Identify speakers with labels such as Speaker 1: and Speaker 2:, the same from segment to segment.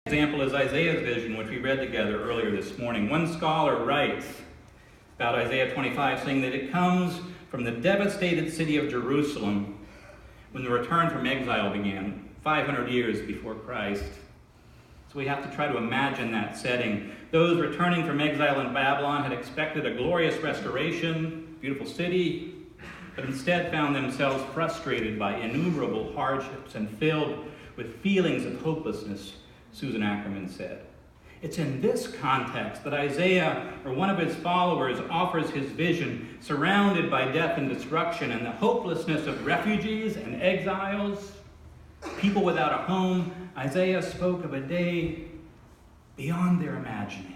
Speaker 1: Example is Isaiah's vision, which we read together earlier this morning. One scholar writes about Isaiah 25, saying that it comes from the devastated city of Jerusalem when the return from exile began, 500 years before Christ. So we have to try to imagine that setting. Those returning from exile in Babylon had expected a glorious restoration, beautiful city, but instead found themselves frustrated by innumerable hardships and filled with feelings of hopelessness, Susan Ackerman said. It's in this context that Isaiah, or one of his followers, offers his vision, surrounded by death and destruction and the hopelessness of refugees and exiles, people without a home. Isaiah spoke of a day beyond their imagining.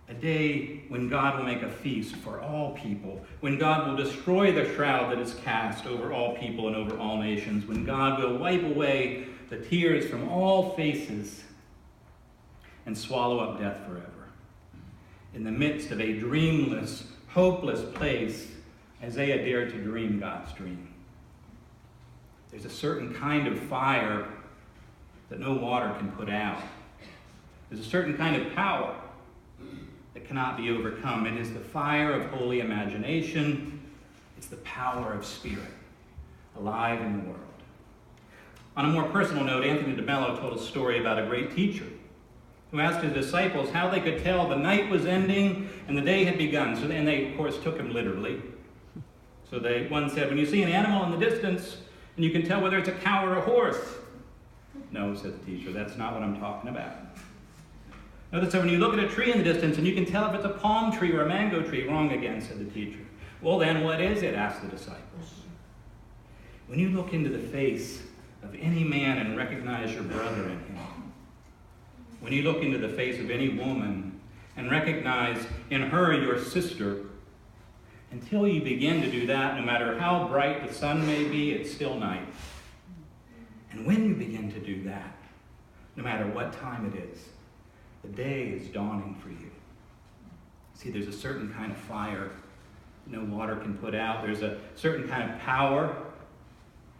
Speaker 1: A day when God will make a feast for all people, when God will destroy the shroud that is cast over all people and over all nations, when God will wipe away the tears from all faces and swallow up death forever. In the midst of a dreamless, hopeless place, Isaiah dared to dream God's dream. There's a certain kind of fire that no water can put out. There's a certain kind of power that cannot be overcome. It is the fire of holy imagination. It's the power of spirit, alive in the world. On a more personal note, Anthony DeMello told a story about a great teacher who asked his disciples how they could tell the night was ending and the day had begun. And they, of course, took him literally. So one said, when you see an animal in the distance and you can tell whether it's a cow or a horse. No, said the teacher, that's not what I'm talking about. Notice that when you look at a tree in the distance and you can tell if it's a palm tree or a mango tree. Wrong again, said the teacher. Well, then what is it? Asked the disciples. When you look into the face of any man and recognize your brother in him, when you look into the face of any woman and recognize in her your sister, until you begin to do that, no matter how bright the sun may be, it's still night. And when you begin to do that, no matter what time it is, the day is dawning for you. See, there's a certain kind of fire no water can put out. There's a certain kind of power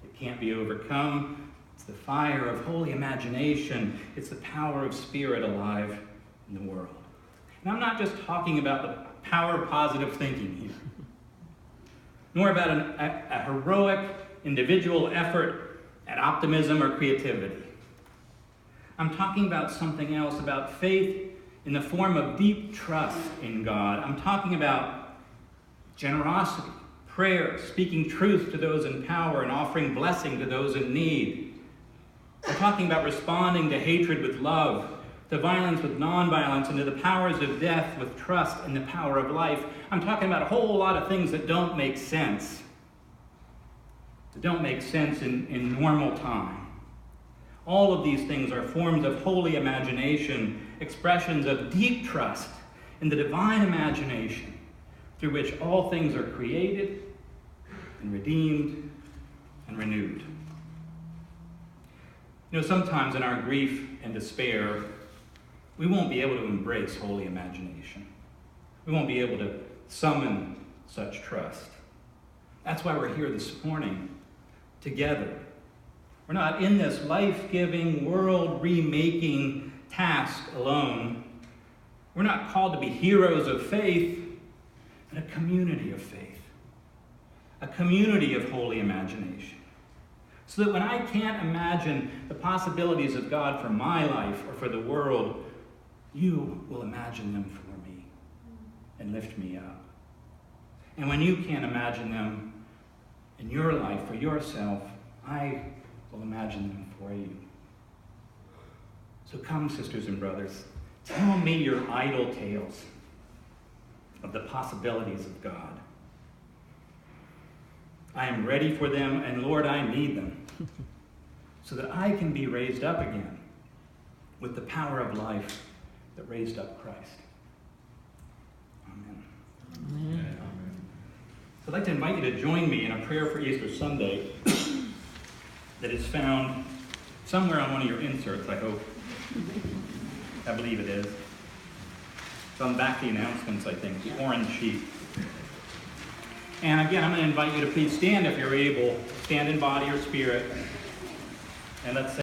Speaker 1: that can't be overcome. It's the fire of holy imagination. It's the power of spirit alive in the world. And I'm not just talking about the power of positive thinking here, nor about a heroic individual effort at optimism or creativity. I'm talking about something else, about faith in the form of deep trust in God. I'm talking about generosity, prayer, speaking truth to those in power, and offering blessing to those in need. I'm talking about responding to hatred with love, to violence with nonviolence, and to the powers of death with trust and the power of life. I'm talking about a whole lot of things that don't make sense. That don't make sense in normal time. All of these things are forms of holy imagination, expressions of deep trust in the divine imagination through which all things are created and redeemed and renewed. You know, sometimes in our grief and despair, we won't be able to embrace holy imagination. We won't be able to summon such trust. That's why we're here this morning together. We're not in this life-giving, world-remaking task alone. We're not called to be heroes of faith, but a community of faith, a community of holy imagination. So that when I can't imagine the possibilities of God for my life or for the world, you will imagine them for me and lift me up. And when you can't imagine them in your life for yourself, I will imagine them for you. So come, sisters and brothers, tell me your idle tales of the possibilities of God. I am ready for them, and Lord, I need them, so that I can be raised up again with the power of life that raised up Christ. Amen.
Speaker 2: Amen.
Speaker 1: So I'd like to invite you to join me in a prayer for Easter Sunday that is found somewhere on one of your inserts, I hope. I believe it is. It's on the back of the announcements, I think, the orange sheet. And again, I'm going to invite you to please stand if you're able. Stand in body or spirit. And let's say